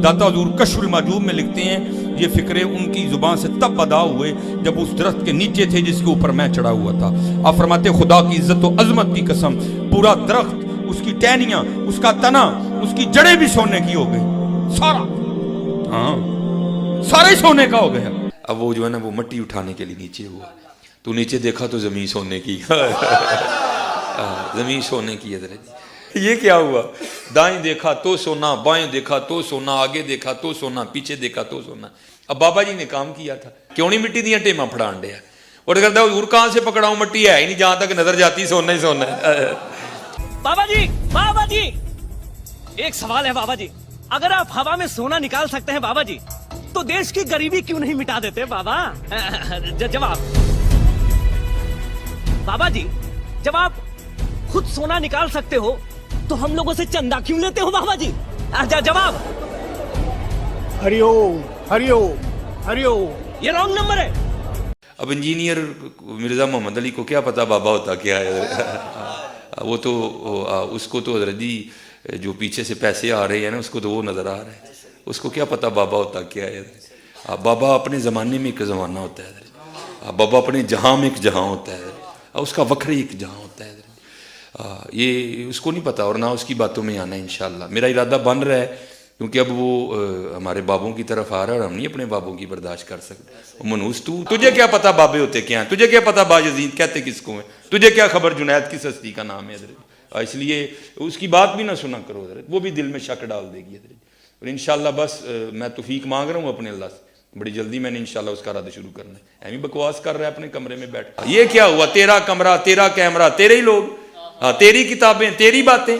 داتا حضور کشف المحجوب میں لکھتے ہیں یہ فکرے ان کی زبان سے تب ادا ہوئے جب اس درخت کے نیچے تھے جس کے اوپر میں چڑھا ہوا تھا. آپ فرماتے خدا کی عزت و عظمت کی قسم پورا درخت، اس کی ٹہنیاں، اس کا تنا، اس کی جڑیں بھی سونے کی ہو گئی، سارا، ہاں سارے سونے کا ہو گیا. اب وہ جو ہے نا وہ مٹی اٹھانے کے لیے نیچے ہوا، تو نیچے دیکھا تو زمین سونے کی زمین سونے کی. یہ کیا ہوا؟ دائیں دیکھا تو سونا، بائیں دیکھا تو سونا، آگے دیکھا تو سونا، پیچھے دیکھا تو سونا. اب بابا جی نے کام کیا تھا، کیوں نہیں مٹی دیا ٹیماں پھڑان دیا، اور کہتا حضور کہاں سے پکڑاؤں، مٹی ہے ہی نہیں، جہاں تک نظر جاتی سونا ہی سونا ہے. بابا جی ایک سوال ہے بابا جی، اگر آپ ہوا میں سونا نکال سکتے ہیں بابا جی تو دیش کی غریبی کیوں نہیں مٹا دیتے بابا؟ جواب بابا جی، جب آپ خود سونا نکال سکتے ہو تو ہم لوگوں سے چندہ کیوں لیتے ہو بابا جی؟ جواب ہری اوم ہری اوم ہری اوم. یہ رانگ نمبر ہے. اب انجینئر مرزا محمد علی کو کیا پتا بابا ہوتا کیا ہے، وہ تو اس کو تو حضرت جی جو پیچھے سے پیسے آ رہے ہیں نا اس کو تو وہ نظر آ رہا ہے، اس کو کیا پتا بابا ہوتا کیا ہے. بابا اپنے زمانے میں ایک زمانہ ہوتا ہے، بابا اپنے جہاں میں ایک جہاں ہوتا ہے، اس کا وکھری ایک جہاں ہوتا ہے. یہ اس کو نہیں پتا اور نہ اس کی باتوں میں آنا ہے. انشاءاللہ میرا ارادہ بن رہا ہے کیونکہ اب وہ ہمارے بابوں کی طرف آ رہا ہے اور ہم نہیں اپنے بابوں کی برداشت کر سکتے. منوس تجھے کیا پتا بابے ہوتے کیا ہیں، تجھے کیا پتا باجزید کہتے کس کو ہیں، تجھے کیا خبر جنید کس ہستی کا نام ہے حضرت. اس لیے اس کی بات بھی نہ سنا کرو حضرت، وہ بھی دل میں شک ڈال دے گی حضرت. اور انشاءاللہ بس میں توفیق مانگ رہا ہوں اپنے اللہ سے، بڑی جلدی میں نے انشاءاللہ اس کا رد شروع کرنا ہے. ایمی بکواس کر رہا ہے اپنے کمرے میں بیٹھ. یہ کیا ہوا؟ تیرا کمرہ، تیرا کیمرہ، تیرے ہی لوگ، تیری کتابیں، تیری باتیں.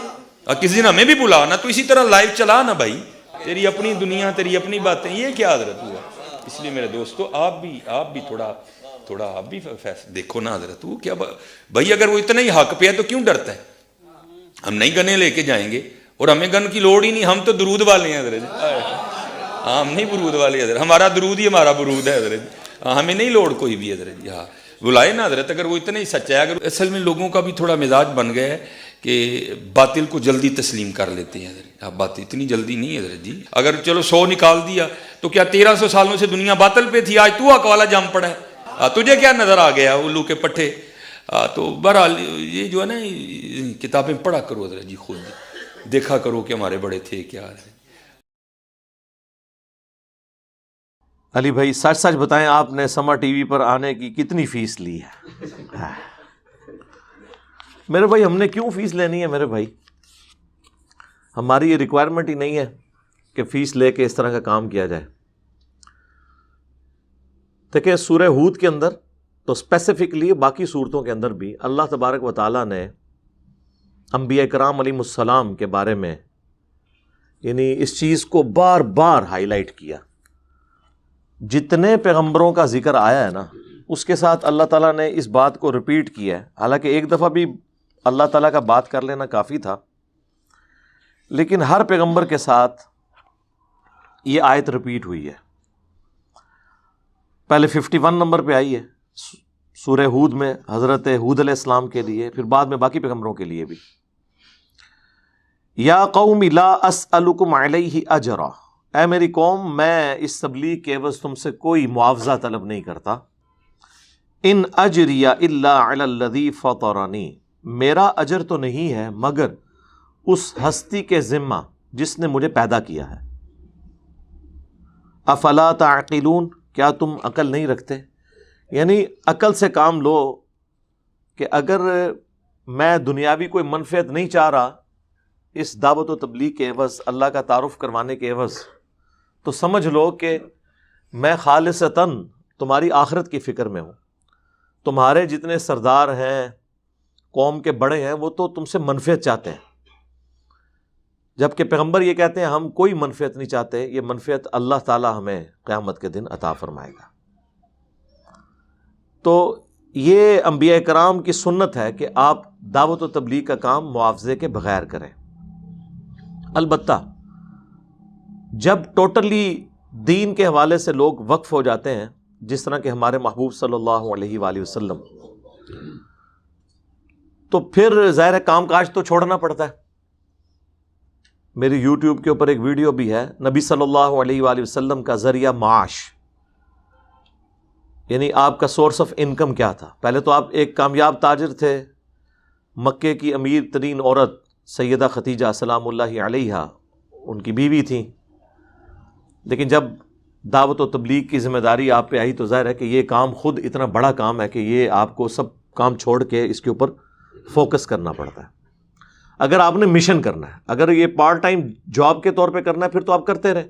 کسی دن ہمیں بھی بلا نا تو اسی طرح لائیو چلا نا بھائی، تیری اپنی دنیا، تیری اپنی باتیں. یہ کیا حضرت ہوا؟ اس لیے میرے دوستو آپ بھی تھوڑا آپ بھی دیکھو نا حضرت. وہ کیا بھائی، اگر وہ اتنا ہی حق پہ ہے تو کیوں ڈرتا ہے؟ ہم نہیں گنے لے کے جائیں گے اور ہمیں گن کی لوڑ ہی نہیں، ہم تو درود والے ہیں حضرت. ہم نہیں برود والے حضرت، ہمارا درود ہی ہمارا برود ہے حضرت، ہمیں نہیں لوڑ کوئی بھی حضرت. ہاں بلائے نا حضرت، اگر وہ اتنا ہی سچا ہے. اگر اصل میں لوگوں کا بھی تھوڑا مزاج بن گیا ہے کہ باطل کو جلدی تسلیم کر لیتے ہیں حضرت. بات اتنی جلدی نہیں حضرت جی. اگر چلو 100 نکال دیا تو کیا 1300 سالوں سے دنیا باطل پہ تھی، آج تو اکوالا جم پڑا ہے، تجھے کیا نظر آ گیا الو کے پٹھے. تو بہرحال یہ جو ہے نا کتابیں پڑھا کرو حضرت جی، خود دیکھا کرو کہ ہمارے بڑے تھے کیا. علی بھائی سچ سچ بتائیں، آپ نے سما ٹی وی پر آنے کی کتنی فیس لی ہے؟ میرے بھائی ہم نے کیوں فیس لینی ہے میرے بھائی؟ ہماری یہ ریکوائرمنٹ ہی نہیں ہے کہ فیس لے کے اس طرح کا کام کیا جائے. دیکھیں سورہ ہود کے اندر تو اسپیسیفکلی، باقی صورتوں کے اندر بھی اللہ تبارک و تعالیٰ نے انبیاء کرام علیہ السلام کے بارے میں یعنی اس چیز کو بار بار ہائی لائٹ کیا. جتنے پیغمبروں کا ذکر آیا ہے نا اس کے ساتھ اللہ تعالیٰ نے اس بات کو ریپیٹ کیا ہے. حالانکہ ایک دفعہ بھی اللہ تعالیٰ کا بات کر لینا کافی تھا، لیکن ہر پیغمبر کے ساتھ یہ آیت ریپیٹ ہوئی ہے. پہلے 51 نمبر پہ آئی ہے سورہ ہود میں حضرت ہود علیہ السلام کے لیے، پھر بعد میں باقی پیغمبروں کے لیے بھی. یا قوم لا اسألکم علیہ اجرا، اے میری قوم میں اس تبلیغ کے عوض تم سے کوئی معاوضہ طلب نہیں کرتا. ان اجری الا علی الذی فطرنی، میرا اجر تو نہیں ہے مگر اس ہستی کے ذمہ جس نے مجھے پیدا کیا ہے. افلا تعقلون، کیا تم عقل نہیں رکھتے؟ یعنی عقل سے کام لو کہ اگر میں دنیاوی کوئی منفعت نہیں چاہ رہا اس دعوت و تبلیغ کے عوض، اللہ کا تعارف کروانے کے عوض، تو سمجھ لو کہ میں خالصتاً تمہاری آخرت کی فکر میں ہوں. تمہارے جتنے سردار ہیں، قوم کے بڑے ہیں، وہ تو تم سے منفعت چاہتے ہیں، جبکہ پیغمبر یہ کہتے ہیں ہم کوئی منفعت نہیں چاہتے، یہ منفعت اللہ تعالی ہمیں قیامت کے دن عطا فرمائے گا. تو یہ انبیاء کرام کی سنت ہے کہ آپ دعوت و تبلیغ کا کام معاوضے کے بغیر کریں. البتہ جب ٹوٹلی دین کے حوالے سے لوگ وقف ہو جاتے ہیں، جس طرح کہ ہمارے محبوب صلی اللہ علیہ وآلہ وسلم، تو پھر ظاہر ہے کام کاج تو چھوڑنا پڑتا ہے. میری یوٹیوب کے اوپر ایک ویڈیو بھی ہے، نبی صلی اللہ علیہ وآلہ وسلم کا ذریعہ معاش، یعنی آپ کا سورس آف انکم کیا تھا. پہلے تو آپ ایک کامیاب تاجر تھے، مکے کی امیر ترین عورت سیدہ ختیجہ سلام اللہ علیہا ان کی بیوی تھیں، لیکن جب دعوت و تبلیغ کی ذمہ داری آپ پہ آئی تو ظاہر ہے کہ یہ کام خود اتنا بڑا کام ہے کہ یہ آپ کو سب کام چھوڑ کے اس کے اوپر فوکس کرنا پڑتا ہے. اگر آپ نے مشن کرنا ہے، اگر یہ پارٹ ٹائم جاب کے طور پہ کرنا ہے پھر تو آپ کرتے رہیں،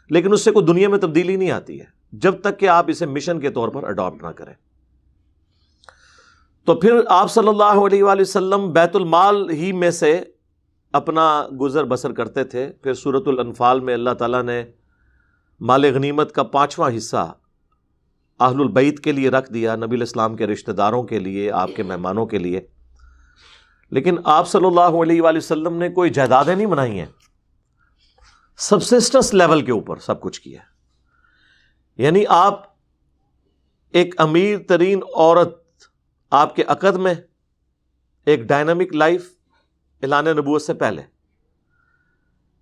لیکن اس سے کوئی دنیا میں تبدیلی نہیں آتی ہے جب تک کہ آپ اسے مشن کے طور پر اڈاپٹ نہ کریں. تو پھر آپ صلی اللہ علیہ وآلہ وسلم بیت المال ہی میں سے اپنا گزر بسر کرتے تھے. پھر سورۃ الانفال میں اللہ تعالیٰ نے مال غنیمت کا 5واں حصہ اہل البیت کے لیے رکھ دیا، نبی علیہ السلام کے رشتہ داروں کے لیے، آپ کے مہمانوں کے لیے. لیکن آپ صلی اللہ علیہ وآلہ وسلم نے کوئی جائیدادیں نہیں بنائی ہیں، سبسسٹنس لیول کے اوپر سب کچھ کیا. یعنی آپ ایک امیر ترین عورت، آپ کے عقد میں ایک ڈائنامک لائف اعلان نبوت سے پہلے،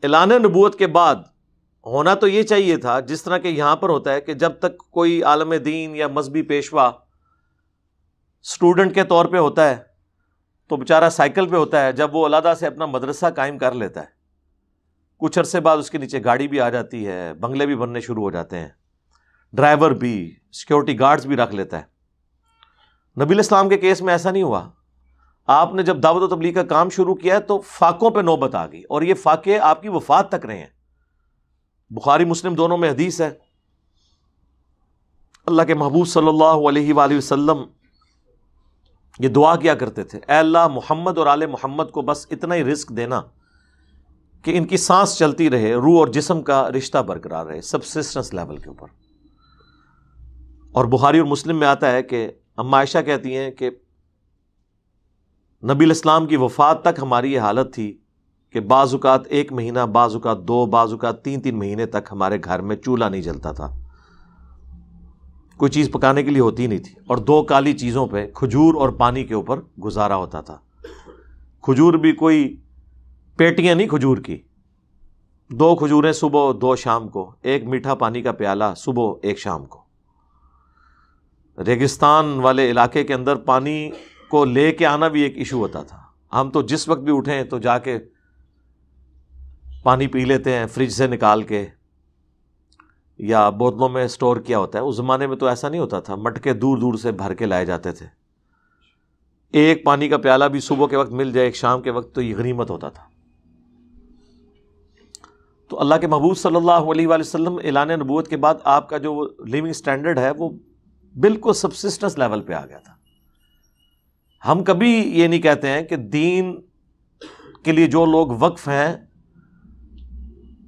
اعلان نبوت کے بعد ہونا تو یہ چاہیے تھا جس طرح کہ یہاں پر ہوتا ہے کہ جب تک کوئی عالم دین یا مذہبی پیشوا اسٹوڈنٹ کے طور پہ ہوتا ہے تو بیچارہ سائیکل پہ ہوتا ہے، جب وہ علیحدہ سے اپنا مدرسہ قائم کر لیتا ہے کچھ عرصے بعد اس کے نیچے گاڑی بھی آ جاتی ہے، بنگلے بھی بننے شروع ہو جاتے ہیں، ڈرائیور بھی، سیکیورٹی گارڈز بھی رکھ لیتا ہے. نبی علیہ السلام کے کیس میں ایسا نہیں ہوا. آپ نے جب دعوت و تبلیغ کا کام شروع کیا ہے تو فاقوں پہ نوبت آ گئی، اور یہ فاقے آپ کی وفات تک رہے ہیں. بخاری مسلم دونوں میں حدیث ہے، اللہ کے محبوب صلی اللہ علیہ وآلہ وسلم یہ دعا کیا کرتے تھے، اے اللہ محمد اور آل محمد کو بس اتنا ہی رزق دینا کہ ان کی سانس چلتی رہے، روح اور جسم کا رشتہ برقرار رہے، سبسسٹنس لیول کے اوپر. اور بخاری اور مسلم میں آتا ہے کہ اما عائشہ کہتی ہیں کہ نبی علیہ السلام کی وفات تک ہماری یہ حالت تھی کہ بعض اوقات 1 مہینہ، بعض اوقات 2، بعض اوقات 3 مہینے تک ہمارے گھر میں چولہا نہیں جلتا تھا، کوئی چیز پکانے کے لیے ہوتی نہیں تھی، اور 2 کالی چیزوں پہ کھجور اور پانی کے اوپر گزارا ہوتا تھا. کھجور بھی کوئی پیٹیاں نہیں کھجور کی، 2 کھجوریں صبح 2 شام کو، 1 میٹھا پانی کا پیالہ صبح 1 شام کو. ریگستان والے علاقے کے اندر پانی کو لے کے آنا بھی ایک ایشو ہوتا تھا. ہم تو جس وقت بھی اٹھیں تو جا کے پانی پی لیتے ہیں فریج سے نکال کے، یا بوتلوں میں سٹور کیا ہوتا ہے. اس زمانے میں تو ایسا نہیں ہوتا تھا، مٹکے دور دور سے بھر کے لائے جاتے تھے. ایک پانی کا پیالہ بھی صبح کے وقت مل جائے، ایک شام کے وقت، تو یہ غنیمت ہوتا تھا. تو اللہ کے محبوب صلی اللہ علیہ وآلہ وسلم اعلان نبوت کے بعد آپ کا جو لیونگ سٹینڈرڈ ہے وہ بالکل سبسسٹنس لیول پہ آ گیا تھا. ہم کبھی یہ نہیں کہتے ہیں کہ دین کے لیے جو لوگ وقف ہیں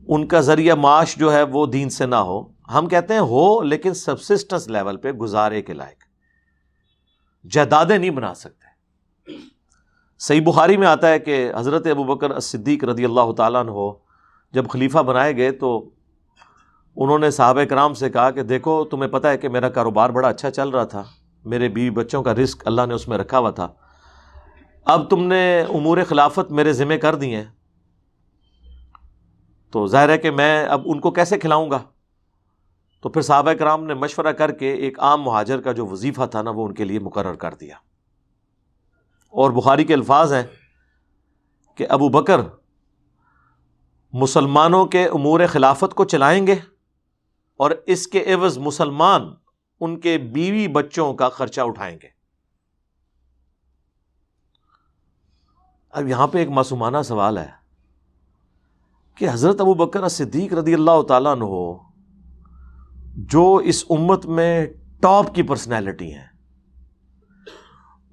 ان کا ذریعہ معاش جو ہے وہ دین سے نہ ہو. ہم کہتے ہیں ہو، لیکن سبسسٹنس لیول پہ گزارے کے لائق، جائیدادیں نہیں بنا سکتے. صحیح بخاری میں آتا ہے کہ حضرت ابوبکر الصدیق رضی اللہ تعالیٰ عنہ جب خلیفہ بنائے گئے تو انہوں نے صحابہ کرام سے کہا کہ دیکھو تمہیں پتہ ہے کہ میرا کاروبار بڑا اچھا چل رہا تھا، میرے بیوی بچوں کا رزق اللہ نے اس میں رکھا ہوا تھا، اب تم نے امور خلافت میرے ذمہ کر دی ہیں، تو ظاہر ہے کہ میں اب ان کو کیسے کھلاؤں گا. تو پھر صحابہ کرام نے مشورہ کر کے ایک عام مہاجر کا جو وظیفہ تھا نا وہ ان کے لیے مقرر کر دیا. اور بخاری کے الفاظ ہیں کہ ابو بکر مسلمانوں کے امور خلافت کو چلائیں گے اور اس کے عوض مسلمان ان کے بیوی بچوں کا خرچہ اٹھائیں گے. اب یہاں پہ ایک معصومانہ سوال ہے کہ حضرت ابو بکر صدیق رضی اللہ تعالیٰ عنہ جو اس امت میں ٹاپ کی پرسنالٹی ہیں،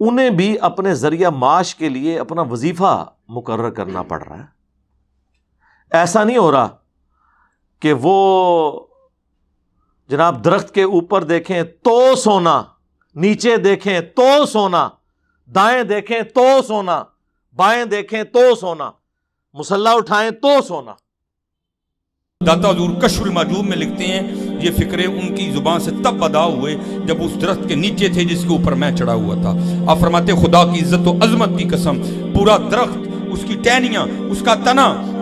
انہیں بھی اپنے ذریعہ معاش کے لیے اپنا وظیفہ مقرر کرنا پڑ رہا ہے. ایسا نہیں ہو رہا کہ وہ جناب درخت کے اوپر دیکھیں تو سونا، نیچے دیکھیں تو سونا، دائیں دیکھیں تو سونا، بائیں دیکھیں تو سونا، مسلح اٹھائیں تو سونا. داتا حضور کشف المحجوب میں لکھتے ہیں یہ فکرے ان کی زبان سے تب ادا ہوئے جب اس درخت کے نیچے تھے جس کے اوپر میں چڑھا ہوا تھا. آپ فرماتے خدا کی عزت و عظمت کی قسم، پورا درخت، اس کی ٹہنیاں، اس کا تنا،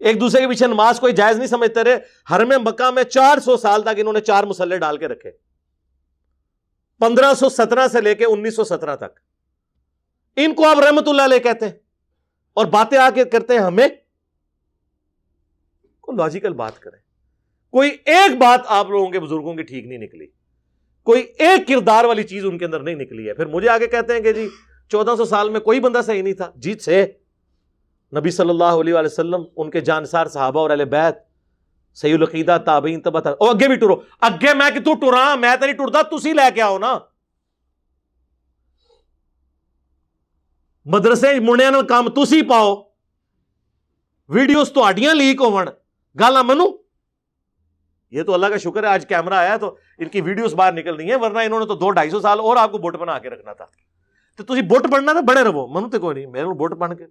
ایک دوسرے کے پیچھے نماز کوئی جائز نہیں سمجھتے رہے. حرم مکہ میں 400 سال تک انہوں نے 4 مصلے ڈال کے رکھے, 1517 سے لے کے 1917 تک. ان کو آپ رحمت اللہ علیہ کہتے ہیں اور باتیں آ کے کرتے ہیں ہمیں. کوئی لاجیکل بات کریں. کوئی ایک بات آپ لوگوں کے بزرگوں کی ٹھیک نہیں نکلی, کوئی ایک کردار والی چیز ان کے اندر نہیں نکلی ہے. پھر مجھے آگے کہتے ہیں کہ جی 1400 سال میں کوئی بندہ صحیح نہیں تھا. جی سے نبی صلی اللہ علیہ وآلہ وسلم, ان کے جانسار صحابہ اور اہل بیت, صحیح العقیدہ تابعین تبع. او اگے بھی ٹرو, اگے میں کہ تو ٹراں, میں تو نہیں ٹرتا, تسی لے کے آؤ نا. مدرسے منڈیاں نال کام تسی پاؤ, ویڈیوز تہاڈیاں لیک ہون, گالاں منو. یہ تو اللہ کا شکر ہے آج کیمرہ آیا تو ان کی ویڈیوز باہر نکل رہی ہیں, ورنہ انہوں نے تو 200-250 سال اور آپ کو بت بنا کے رکھنا تھا. تو تسی بت بننا تھا بڑے رہو, منو تے کوئی نہیں, میرے کو بت بن کے